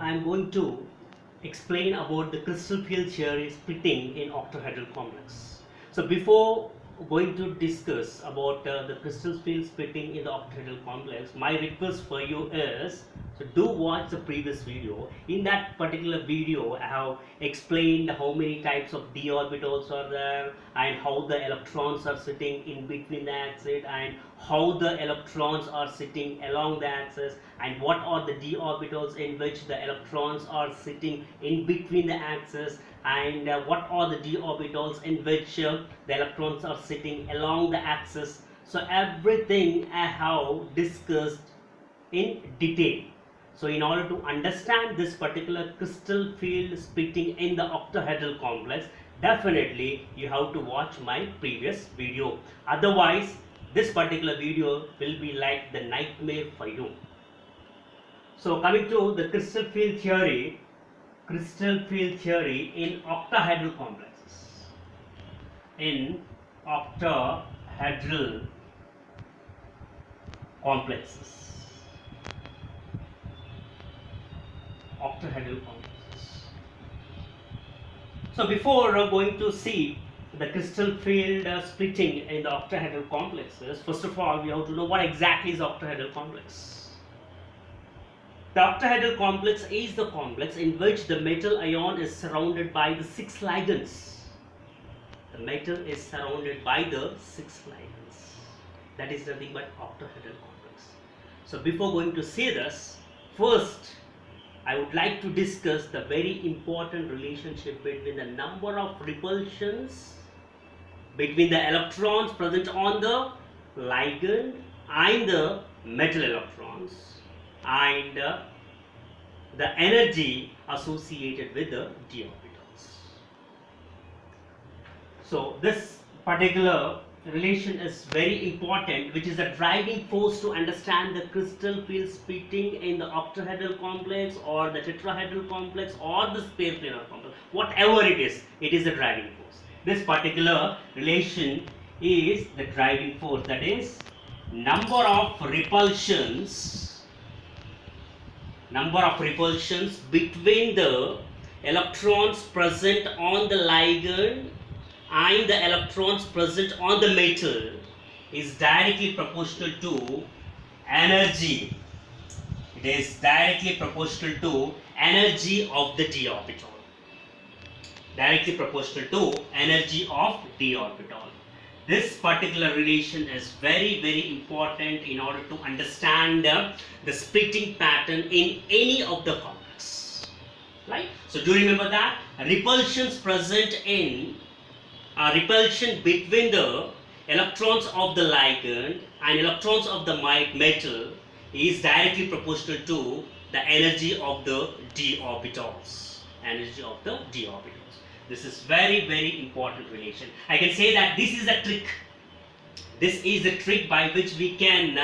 I am going to explain about the crystal field theory splitting in octahedral complex. So before going to discuss about the crystal field splitting in the octahedral complex, my request for you is so do watch the previous video. In that particular video, I have explained how many types of d orbitals are there and how the electrons are sitting in between the axis and how the electrons are sitting along the axis and what are the d orbitals in which the electrons are sitting in between the axis and what are the d orbitals in which the electrons are sitting along the axis. So everything I have discussed in detail. So in order to understand this particular crystal field splitting in the octahedral complex, definitely you have to watch my previous video. Otherwise, this particular video will be like the nightmare for you. So coming to the crystal field theory in octahedral complexes. In octahedral complexes. Octahedral complexes. So before going to see the crystal field splitting in the octahedral complexes, first of all we have to know what exactly is octahedral complex. The octahedral complex is the complex in which the metal ion is surrounded by the 6 ligands. The metal is surrounded by the 6 ligands. That is nothing but octahedral complex. So before going to see this, first I would like to discuss the very important relationship between the number of repulsions between the electrons present on the ligand and the metal electrons and the energy associated with the d orbitals. So this particular relation is very important, which is the driving force to understand the crystal field splitting in the octahedral complex or the tetrahedral complex or the space planar complex. Whatever it is the driving force. This particular relation is the driving force, that is number of repulsions between the electrons present on the ligand and the electrons present on the metal is directly proportional to energy. It is directly proportional to energy of the d orbital. Directly proportional to energy of d orbital. This particular relation is very, very important in order to understand the splitting pattern in any of the complex. Right? So do remember that repulsions present in repulsion between the electrons of the ligand and electrons of the metal is directly proportional to the energy of the d orbitals. Energy of the d orbitals. This is very, very important relation. I can say that this is a trick. This is the trick by which we can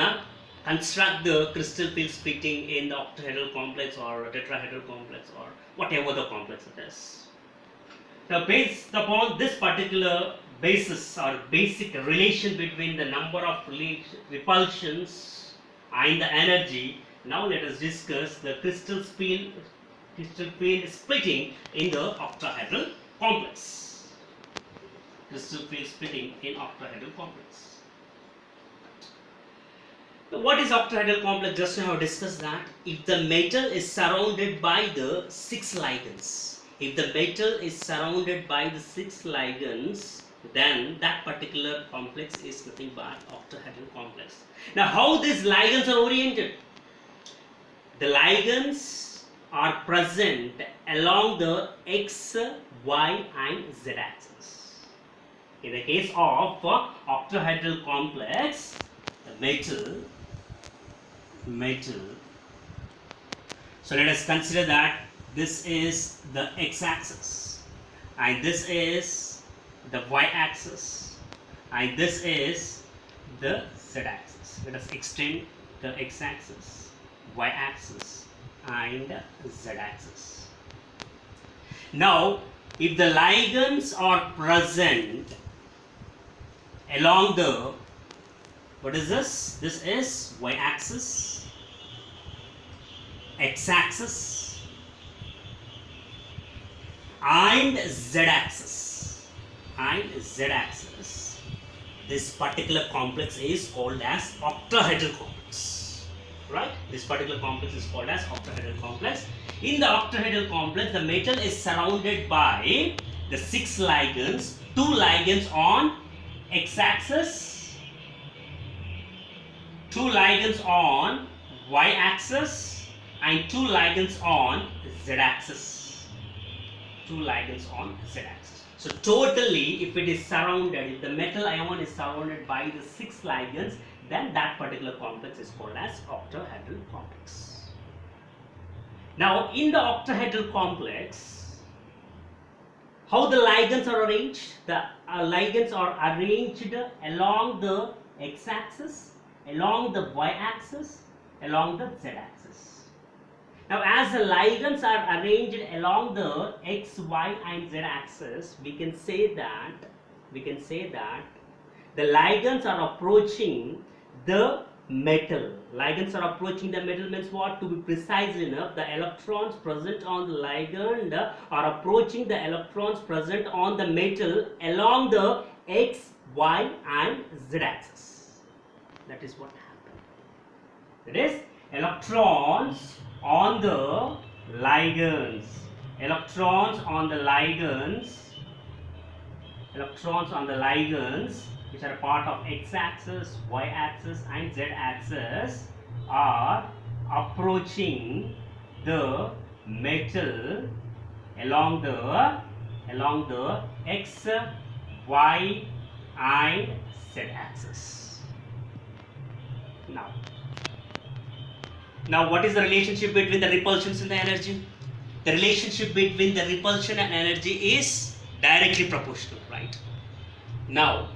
construct the crystal field splitting in the octahedral complex or tetrahedral complex or whatever the complex it is. Now, based upon this particular basis or basic relation between the number of repulsions and the energy, now let us discuss the crystal field splitting in the octahedral complex. Crystal field splitting in octahedral complex. So what is octahedral complex? Just now I have discussed that. If the metal is surrounded by the 6 ligands, then that particular complex is nothing but octahedral complex. Now how these ligands are oriented? The ligands are present along the x, y and z axis. In the case of octahedral complex, the metal. So let us consider that this is the x-axis and this is the y-axis and this is the z-axis. Let us extend the x-axis, y-axis and z-axis. Now, if the ligands are present along the, what is this? This is y-axis, x-axis and z-axis. This particular complex is called as octahedral complex. Right? This particular complex is called as octahedral complex. In the octahedral complex, the metal is surrounded by the 6 ligands, 2 ligands on x-axis, 2 ligands on y-axis, and 2 ligands on z-axis. 2 ligands on z-axis. So totally, if it is surrounded, if the metal ion is surrounded by the 6 ligands, then that particular complex is called as octahedral complex. Now, in the octahedral complex, how the ligands are arranged? The ligands are arranged along the x-axis, along the y-axis, along the z-axis. Now, as the ligands are arranged along the x, y, and z-axis, we can say that the ligands are approaching the metal. Ligands are approaching the metal means what? To be precise enough, the electrons present on the ligand are approaching the electrons present on the metal along the x, y, and z axis. That is what happened. That is, electrons on the ligands. Electrons on the ligands which are part of x-axis, y-axis, and z-axis are approaching the metal along the x, y, and z-axis. Now, what is the relationship between the repulsions and the energy? The relationship between the repulsion and energy is directly proportional, right? Now,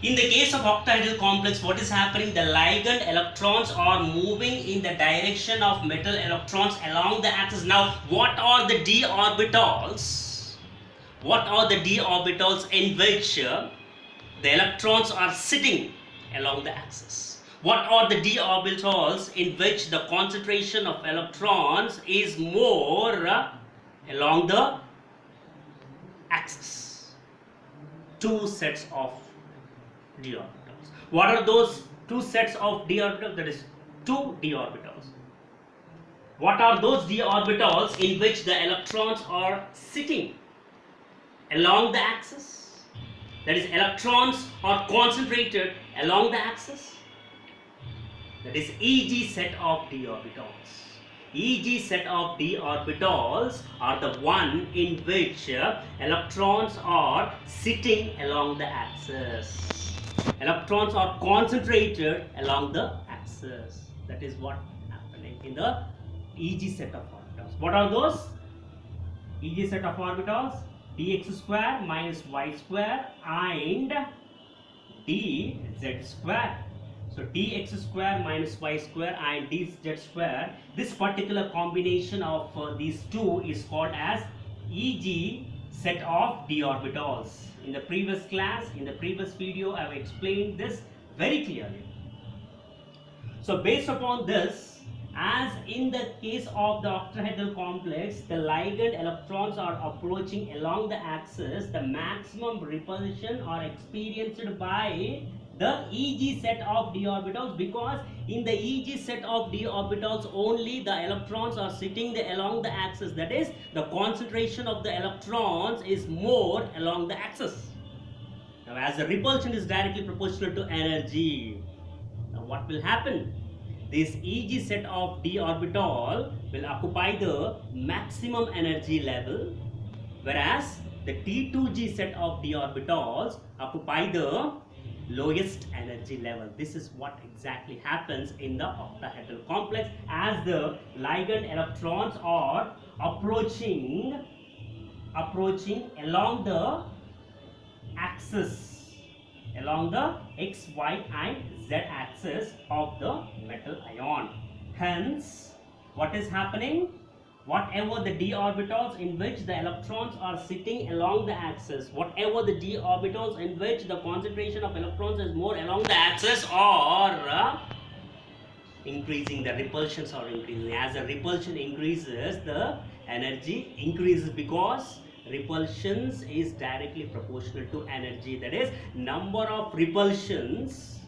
in the case of octahedral complex, what is happening? The ligand electrons are moving in the direction of metal electrons along the axis. Now, what are the d orbitals? What are the d orbitals in which the electrons are sitting along the axis? What are the d orbitals in which the concentration of electrons is more along the axis? 2 sets of d orbitals. What are those 2 sets of d orbitals? That is 2 d orbitals. What are those d orbitals in which the electrons are sitting along the axis? That is, electrons are concentrated along the axis. That is Eg set of d orbitals. Eg set of d orbitals are the one in which electrons are sitting along the axis. Electrons are concentrated along the axis. That is what happening in the Eg set of orbitals. What are those? Eg set of orbitals: dx square minus y square and dz square. So dx square minus y square and dz square, this particular combination of these two is called as Eg set of d orbitals. In the previous class, in the previous video, I have explained this very clearly. So based upon this, as in the case of the octahedral complex, the ligand electrons are approaching along the axis, the maximum repulsion are experienced by the Eg set of d orbitals, because in the Eg set of d orbitals only the electrons are sitting along the axis. That is, the concentration of the electrons is more along the axis. Now, as the repulsion is directly proportional to energy, now what will happen? This Eg set of d orbital will occupy the maximum energy level, whereas the T2g set of d orbitals occupy the lowest energy level. This is what exactly happens in the octahedral complex, as the ligand electrons are approaching along the axis, along the x, y, and z axis of the metal ion. Hence, what is happening? Whatever the d orbitals in which the electrons are sitting along the axis, whatever the d orbitals in which the concentration of electrons is more along the axis, or increasing, the repulsions are increasing. As the repulsion increases, the energy increases, because repulsions is directly proportional to energy. That is, number of repulsions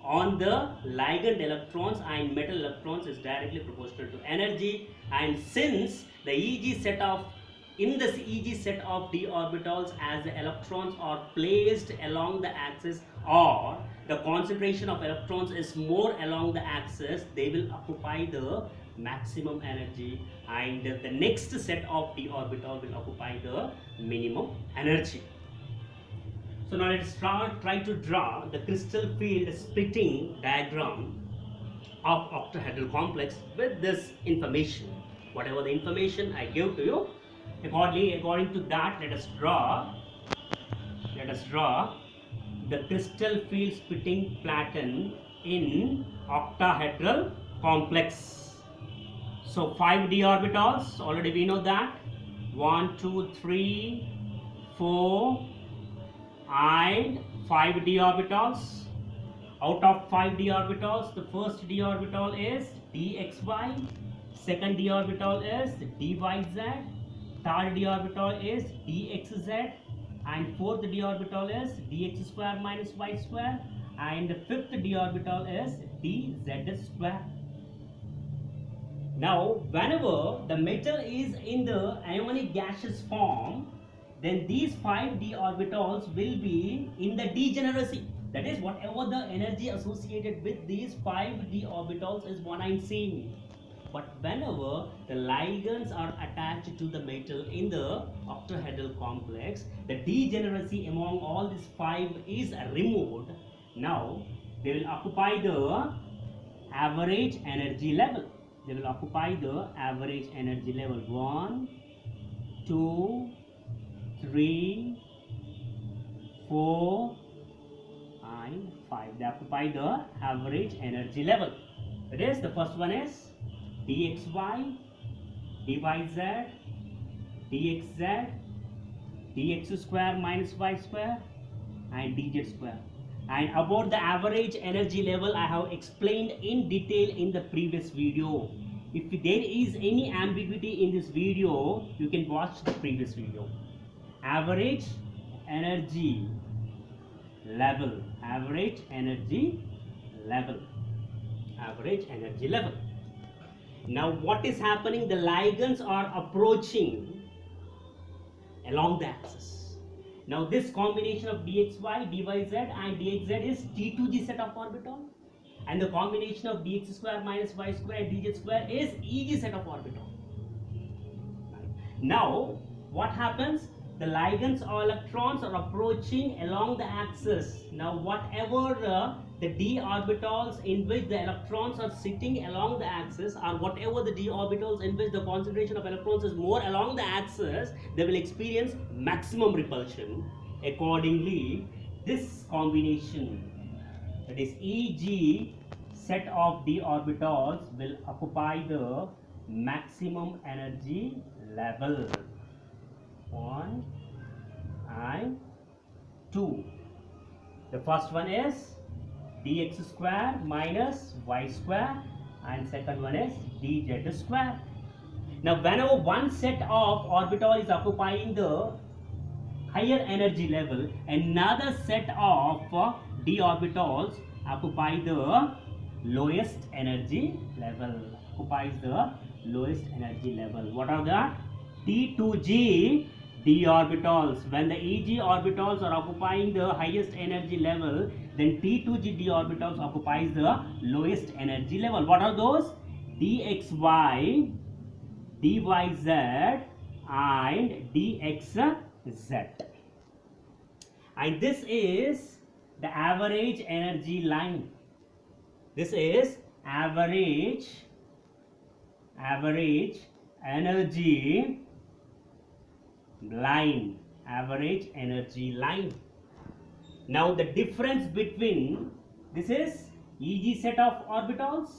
on the ligand electrons and metal electrons is directly proportional to energy. And since the Eg set of in this Eg set of d orbitals, as the electrons are placed along the axis, or the concentration of electrons is more along the axis, they will occupy the maximum energy, and the next set of d orbital will occupy the minimum energy. So now let's try to draw the crystal field splitting diagram of octahedral complex with this information. Whatever the information I give to you, according to that, let us draw the crystal field splitting pattern in octahedral complex. So 5 d orbitals, already we know that, 1, 2, 3, 4 and 5 d orbitals. Out of 5 d orbitals, the first d orbital is dxy, second d orbital is dyz, third d orbital is dxz, and fourth d orbital is dx square minus y square, and the fifth d orbital is dz square. Now, whenever the metal is in the ionic gaseous form, then these 5 d orbitals will be in the degeneracy. That is, whatever the energy associated with these 5 d orbitals is one and same. But whenever the ligands are attached to the metal in the octahedral complex, the degeneracy among all these 5 is removed. Now they will occupy the average energy level. They will occupy the average energy level. 1, 2, 3, 4 and 5. They occupy the average energy level. That is, the first one is dxy, dyz, dxz, dx square minus y square, and dz square. And about the average energy level, I have explained in detail in the previous video. If there is any ambiguity in this video, you can watch the previous video. Average energy level, average energy level, average energy level. Now what is happening? The ligands are approaching along the axis. Now this combination of dxy, dyz and dxz is T2g set of orbital, and the combination of dx square minus y square and dz square is Eg set of orbital. Now what happens? The ligands or electrons are approaching along the axis. Now whatever the d orbitals in which the electrons are sitting along the axis, or whatever the d orbitals in which the concentration of electrons is more along the axis, they will experience maximum repulsion. Accordingly, this combination, that is Eg set of d orbitals, will occupy the maximum energy level. 1 and 2. The first one is dx square minus y square, and second one is dz square. Now whenever one set of orbital is occupying the higher energy level, another set of d orbitals occupy the lowest energy level. Occupies the lowest energy level. What are the T2g d orbitals? When the Eg orbitals are occupying the highest energy level, then T2g d orbitals occupies the lowest energy level. What are those? dxy, dyz and dxz. And this is the average energy line. This is average energy line, average energy line. Now the difference between this is Eg set of orbitals,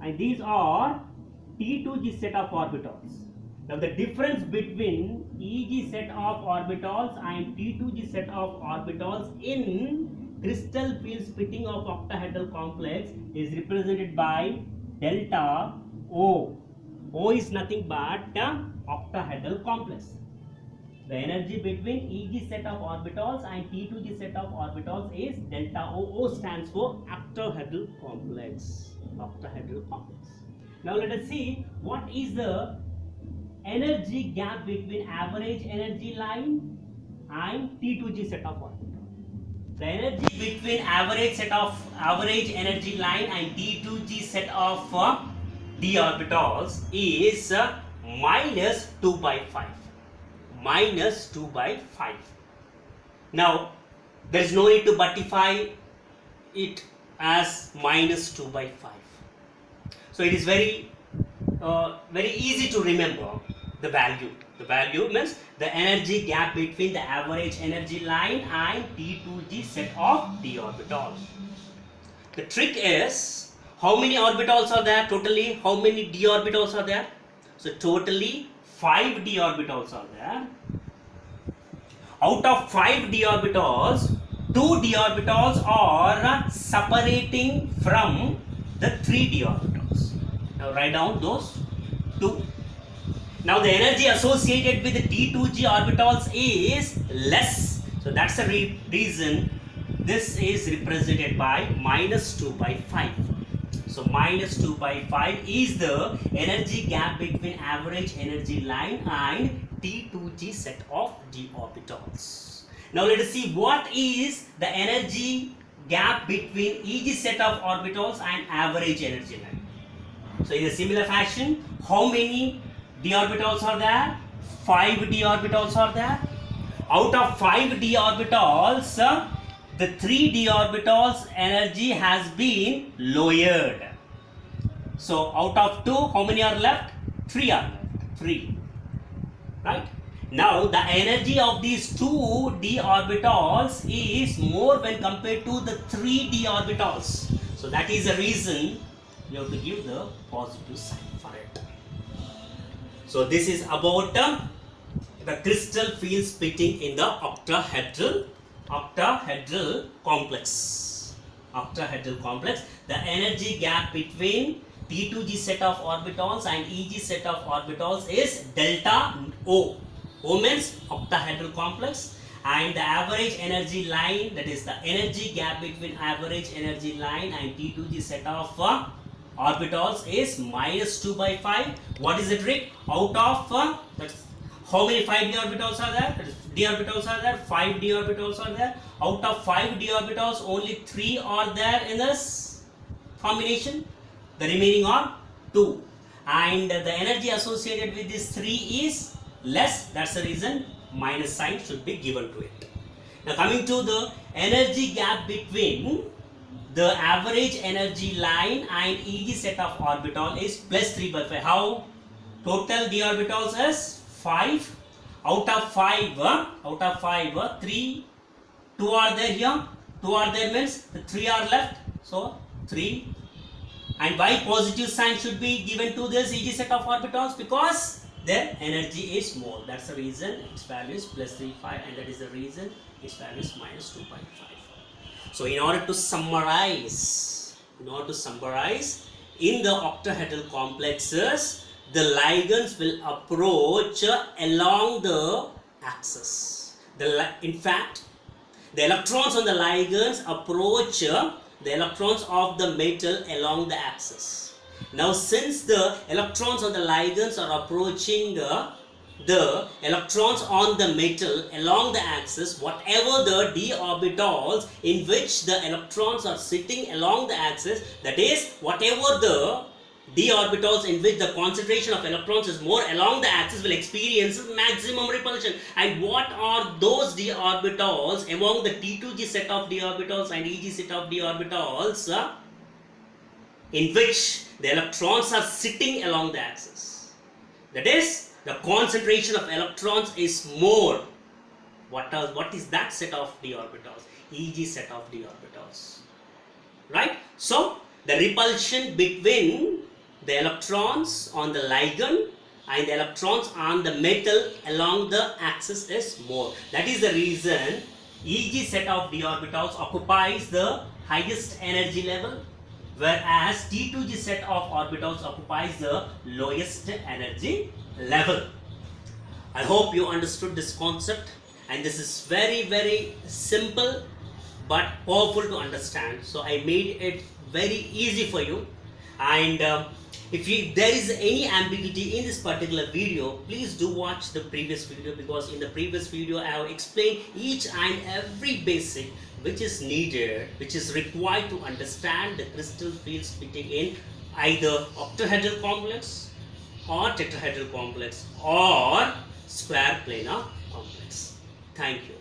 and these are T2g set of orbitals. Now the difference between Eg set of orbitals and T2g set of orbitals in crystal field splitting of octahedral complex is represented by delta O. O is nothing but octahedral complex. The energy between Eg set of orbitals and T2g set of orbitals is delta O. O stands for octahedral complex. Octahedral complex. Now let us see what is the energy gap between average energy line and T2g set of orbitals. The energy between average energy line and T2g set of d orbitals is minus 2 by 5. Minus 2 by 5. Now there is no need to buttify it as minus 2 by 5. So it is very easy to remember the value. The value means the energy gap between the average energy line and T2g set of d orbitals. The trick is, how many orbitals are there totally? How many d orbitals are there? So totally 5 d orbitals are there. Out of 5 d orbitals, 2 d orbitals are separating from the 3 d orbitals. Now write down those 2. Now the energy associated with the T2g orbitals is less. So that's the reason this is represented by minus 2 by 5. So minus 2 by 5 is the energy gap between average energy line and T2g set of d orbitals. Now let us see what is the energy gap between Eg set of orbitals and average energy line. So in a similar fashion, how many d orbitals are there? 5 d orbitals are there. Out of 5 d orbitals, the 3 d orbitals energy has been lowered. So out of 2, how many are left? 3 are left. 3. Right? Now the energy of these 2 d orbitals is more when compared to the 3 d orbitals. So that is the reason you have to give the positive sign for it. So this is about the crystal field splitting in the octahedral complex. Octahedral complex. The energy gap between T2g set of orbitals and Eg set of orbitals is delta O. O means octahedral complex, and the average energy line, that is the energy gap between average energy line and T2g set of orbitals is minus 2 by 5. What is the trick? Out of how many 5 d orbitals are there? D orbitals are there. 5 d orbitals are there. Out of 5 d orbitals, only 3 are there in this combination. The remaining are 2. And the energy associated with this 3 is less. That's the reason minus sign should be given to it. Now coming to the energy gap between the average energy line and Eg set of orbital is plus 3 by 5. How? Total d orbitals is 5. Out of 5, 3, 2 are there here. 2 are there means the 3 are left. So 3. And why positive sign should be given to this Eg set of orbitals? Because their energy is more. That's the reason its value is plus 3, 5, and that is the reason its value is minus 2.5. So in order to summarize, in the octahedral complexes, the ligands will approach along the axis. In fact, the electrons on the ligands approach the electrons of the metal along the axis. Now since the electrons on the ligands are approaching the electrons on the metal along the axis, whatever the d orbitals in which the electrons are sitting along the axis, that is, whatever the d orbitals in which the concentration of electrons is more along the axis will experience maximum repulsion. And what are those d orbitals among the T2g set of d orbitals and Eg set of d orbitals in which the electrons are sitting along the axis? That is, the concentration of electrons is more. What is that set of d orbitals? Eg set of d orbitals. Right? So the repulsion between the electrons on the ligand and the electrons on the metal along the axis is more. That is the reason Each set of d orbitals occupies the highest energy level, whereas T2g set of orbitals occupies the lowest energy level. I hope you understood this concept, and this is very simple but powerful to understand. So I made it very easy for you. And if there is any ambiguity in this particular video, please do watch the previous video, because in the previous video I have explained each and every basic which is needed, which is required to understand the crystal field splitting in either octahedral complex or tetrahedral complex or square planar complex. Thank you.